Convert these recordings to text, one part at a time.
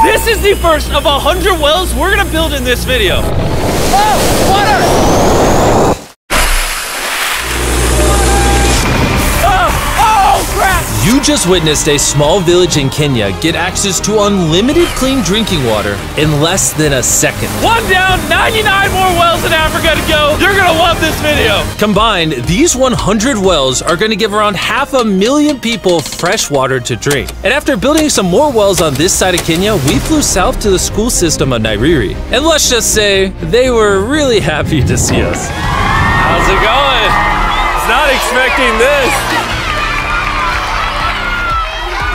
This is the first of 100 wells we're gonna build in this video. Oh, water! You just witnessed a small village in Kenya get access to unlimited clean drinking water in less than a second. One down, 99 more wells in Africa to go. You're gonna love this video. Combined, these 100 wells are gonna give around 500,000 people fresh water to drink. And after building some more wells on this side of Kenya, we flew south to the school system of Nairiri. And let's just say, they were really happy to see us. How's it going? I was not expecting this.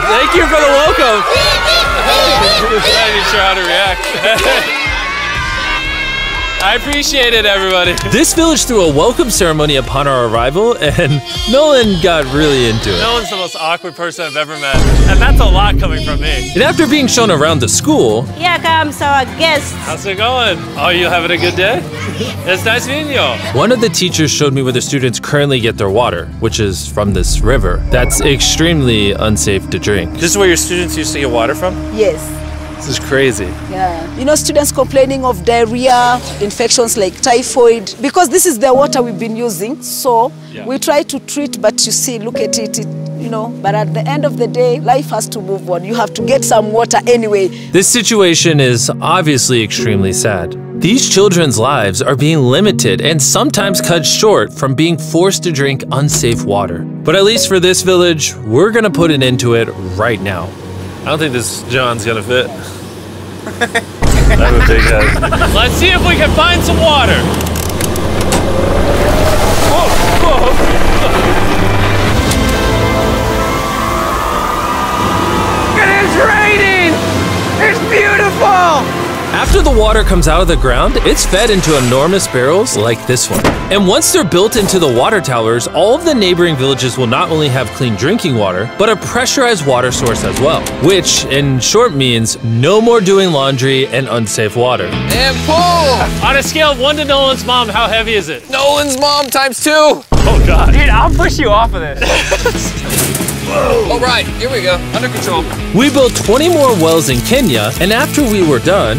Thank you for the welcome. I'm not even sure how to react. I appreciate it, everybody. This village threw a welcome ceremony upon our arrival, and Nolan got really into it. Nolan's the most awkward person I've ever met, and that's a lot coming from me. And after being shown around the school, here comes our guest. How's it going? Oh, you having a good day? It's nice meeting you. One of the teachers showed me where the students currently get their water, which is from this river. That's extremely unsafe to drink. This is where your students used to get water from? Yes. This is crazy. Yeah. You know, students complaining of diarrhea, infections like typhoid, because this is the water we've been using. So we try to treat, but you see, look at it, you know, but at the end of the day, life has to move on. You have to get some water anyway. This situation is obviously extremely sad. These children's lives are being limited and sometimes cut short from being forced to drink unsafe water. But at least for this village, we're gonna put an end to it right now. I don't think this John's gonna fit. I have a big head. Let's see if we can find some water. Whoa, whoa. It is raining! It's beautiful! After the water comes out of the ground, it's fed into enormous barrels like this one. And once they're built into the water towers, all of the neighboring villages will not only have clean drinking water, but a pressurized water source as well. Which, in short, means no more doing laundry and unsafe water. And pull! On a scale of 1 to Nolan's mom, how heavy is it? Nolan's mom times 2! Oh God. Dude, I'll push you off of this. Whoa. All right, here we go, under control. We built 20 more wells in Kenya, and after we were done,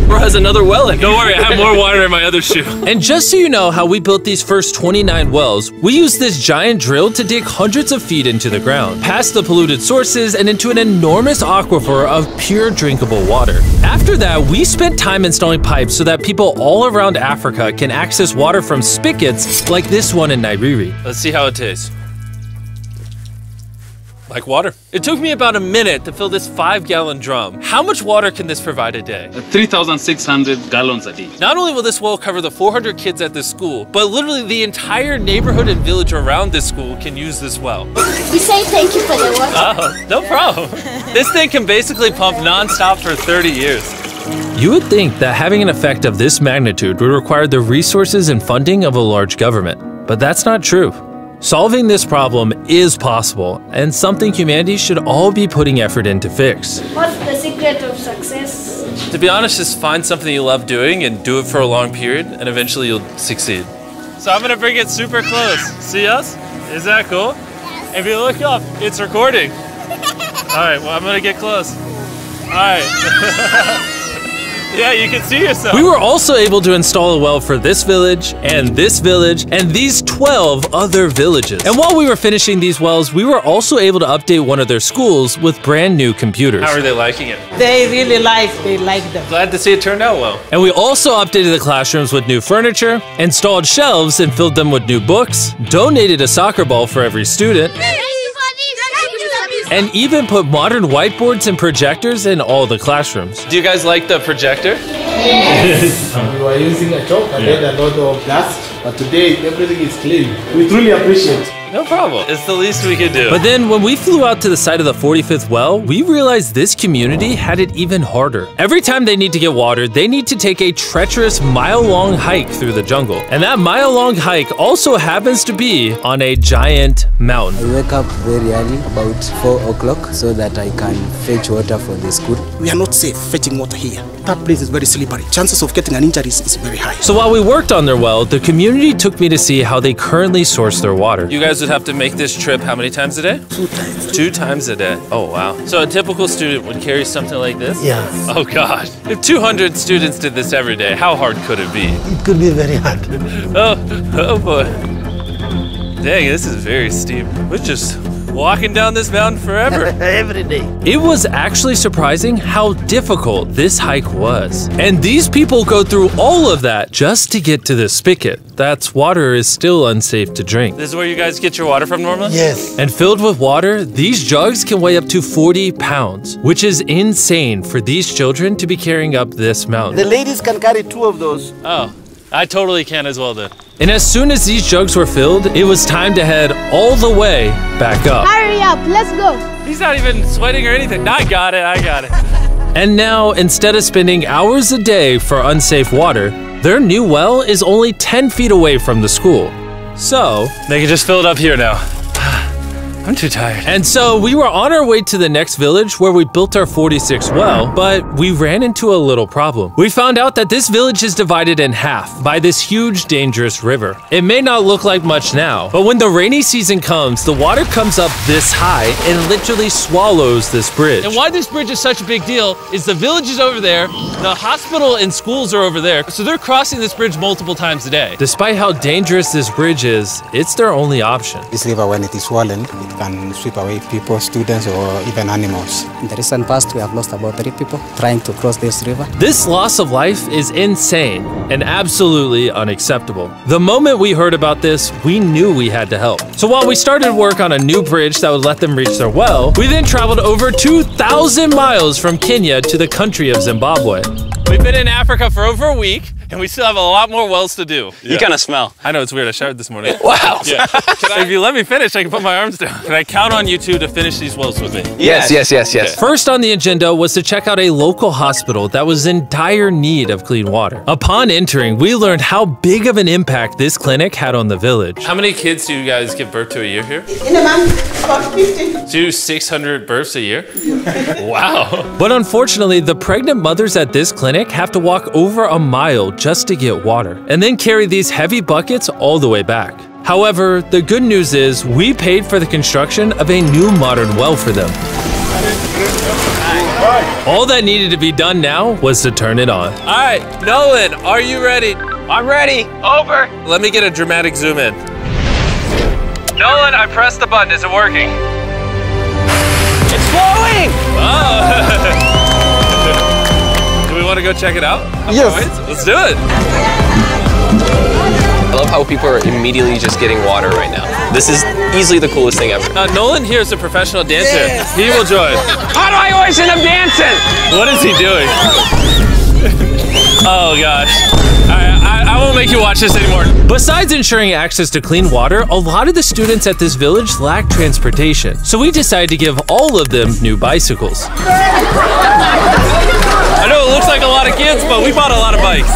Bro has another well in. Don't worry, I have more water in my other shoe. And just so you know how we built these first 29 wells, we used this giant drill to dig hundreds of feet into the ground, past the polluted sources and into an enormous aquifer of pure drinkable water. After that, we spent time installing pipes so that people all around Africa can access water from spigots like this one in Nairiri. Let's see how it tastes. Like water. It took me about a minute to fill this 5-gallon drum. How much water can this provide a day? 3,600 gallons a day. Not only will this well cover the 400 kids at this school, but literally the entire neighborhood and village around this school can use this well. We say thank you for the water. Oh, no problem. This thing can basically pump non-stop for 30 years. You would think that having an effect of this magnitude would require the resources and funding of a large government, but that's not true. Solving this problem is possible, and something humanity should all be putting effort in to fix. What's the secret of success? To be honest, just find something you love doing and do it for a long period, and eventually you'll succeed. So I'm gonna bring it super close. See us? Is that cool? Yes. If you look up, it's recording. All right, well, I'm gonna get close. All right. Yeah, you can see yourself. We were also able to install a well for this village, and these 12 other villages. And while we were finishing these wells, we were also able to update one of their schools with brand new computers. How are they liking it? They like them. Glad to see it turned out well. And we also updated the classrooms with new furniture, installed shelves and filled them with new books, donated a soccer ball for every student, and even put modern whiteboards and projectors in all the classrooms. Do you guys like the projector? Yes. We were using a chalk and then a lot of dust, but today everything is clean. We truly appreciate it. No problem. It's the least we could do. But then when we flew out to the site of the 45th well, we realized this community had it even harder. Every time they need to get water, they need to take a treacherous mile-long hike through the jungle. And that mile-long hike also happens to be on a giant mountain. I wake up very early, about 4 o'clock, so that I can fetch water for the school. We are not safe fetching water here. That place is very slippery. Chances of getting an injury is very high. So while we worked on their well, the community took me to see how they currently source their water. You guys would have to make this trip how many times a day? 2 times. 2 times a day. Oh, wow. So a typical student would carry something like this? Yeah. Oh, God. If 200 students did this every day, how hard could it be? It could be very hard. Oh boy. Dang, this is very steep. We're just walking down this mountain forever. Every day. It was actually surprising how difficult this hike was. And these people go through all of that just to get to this spigot. That's water is still unsafe to drink. This is where you guys get your water from normally? Yes. And filled with water, these jugs can weigh up to 40 pounds, which is insane for these children to be carrying up this mountain. The ladies can carry 2 of those. Oh, I totally can as well then. And as soon as these jugs were filled, it was time to head all the way back up. Hurry up, let's go. He's not even sweating or anything. I got it. And now, instead of spending hours a day for unsafe water, their new well is only 10 feet away from the school. So, they can just fill it up here now. I'm too tired. And so we were on our way to the next village where we built our 46th well, but we ran into a little problem. We found out that this village is divided in half by this huge, dangerous river. It may not look like much now, but when the rainy season comes, the water comes up this high and literally swallows this bridge. And why this bridge is such a big deal is the village is over there, the hospital and schools are over there, so they're crossing this bridge multiple times a day. Despite how dangerous this bridge is, it's their only option. This river, when it is swollen, it can sweep away people, students, or even animals. In the recent past, we have lost about 3 people trying to cross this river. This loss of life is insane and absolutely unacceptable. The moment we heard about this, we knew we had to help. So while we started work on a new bridge that would let them reach their well, we then traveled over 2,000 miles from Kenya to the country of Zimbabwe. We've been in Africa for over a week, and we still have a lot more wells to do. You kind of smell. I know, it's weird. I showered this morning. Wow. Yeah. If you let me finish, I can put my arms down. Can I count on you two to finish these wells with me? Yes. First on the agenda was to check out a local hospital that was in dire need of clean water. Upon entering, we learned how big of an impact this clinic had on the village. How many kids do you guys give birth to a year here? In a month, about 50. Do 600 births a year? Wow. But unfortunately, the pregnant mothers at this clinic have to walk over a mile just to get water, and then carry these heavy buckets all the way back. However, the good news is we paid for the construction of a new modern well for them. All that needed to be done now was to turn it on. All right, Nolan, are you ready? I'm ready. Over. Let me get a dramatic zoom in. Nolan, I pressed the button. Is it working? It's flowing. Oh. Do we want to go check it out? Yes. Let's do it. I love how people are immediately just getting water right now. This is easily the coolest thing ever. Nolan here is a professional dancer. Yes. He will join. How do I always end up dancing? What is he doing? Oh gosh. I won't make you watch this anymore. Besides ensuring access to clean water, a lot of the students at this village lack transportation. So we decided to give all of them new bicycles. I know it looks like a lot of kids, but we bought a lot of bikes.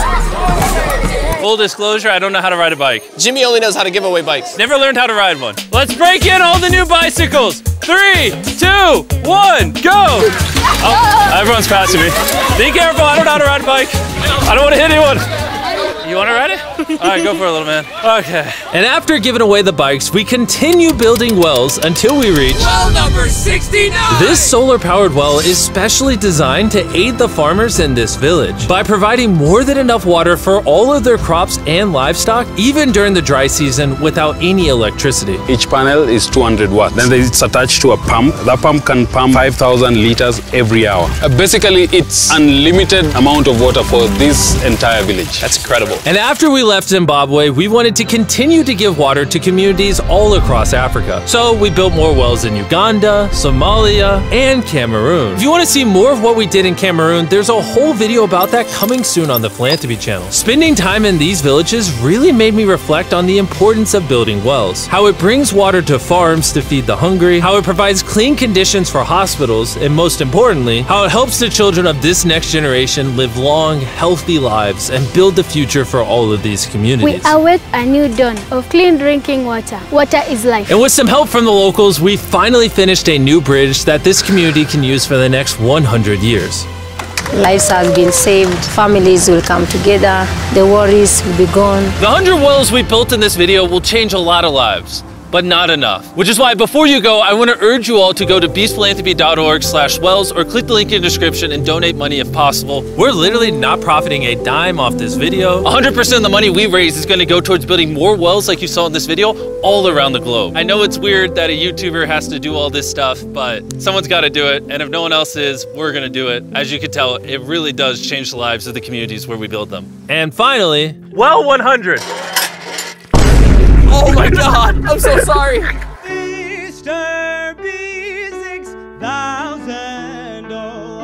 Full disclosure, I don't know how to ride a bike. Jimmy only knows how to give away bikes. Never learned how to ride one. Let's break in all the new bicycles. 3, 2, 1, go! Oh, everyone's passing me. Be careful, I don't know how to ride a bike. I don't want to hit anyone. You want to ride it? All right, go for it, little man. Okay. And after giving away the bikes, we continue building wells until we reach well number 69. This solar-powered well is specially designed to aid the farmers in this village by providing more than enough water for all of their crops and livestock, even during the dry season without any electricity. Each panel is 200 watts. Then it's attached to a pump. That pump can pump 5,000 liters every hour. Basically, it's unlimited amount of water for this entire village. That's incredible. And after we left Zimbabwe, we wanted to continue to give water to communities all across Africa. So we built more wells in Uganda, Somalia, and Cameroon. If you want to see more of what we did in Cameroon, there's a whole video about that coming soon on the Philanthropy channel. Spending time in these villages really made me reflect on the importance of building wells, how it brings water to farms to feed the hungry, how it provides clean conditions for hospitals, and most importantly, how it helps the children of this next generation live long, healthy lives and build the future for all of these communities. We await a new dawn of clean drinking water. Water is life. And with some help from the locals, we finally finished a new bridge that this community can use for the next 100 years. Lives have been saved, families will come together, the worries will be gone. The 100 wells we built in this video will change a lot of lives. but not enough. Which is why before you go, I want to urge you all to go to beastphilanthropy.org/wells or click the link in the description and donate money if possible. We're literally not profiting a dime off this video. 100% of the money we raise is going to go towards building more wells like you saw in this video all around the globe. I know it's weird that a YouTuber has to do all this stuff, but someone's got to do it. And if no one else is, we're going to do it. As you can tell, it really does change the lives of the communities where we build them. And finally, well 100. Oh my God, I'm so sorry.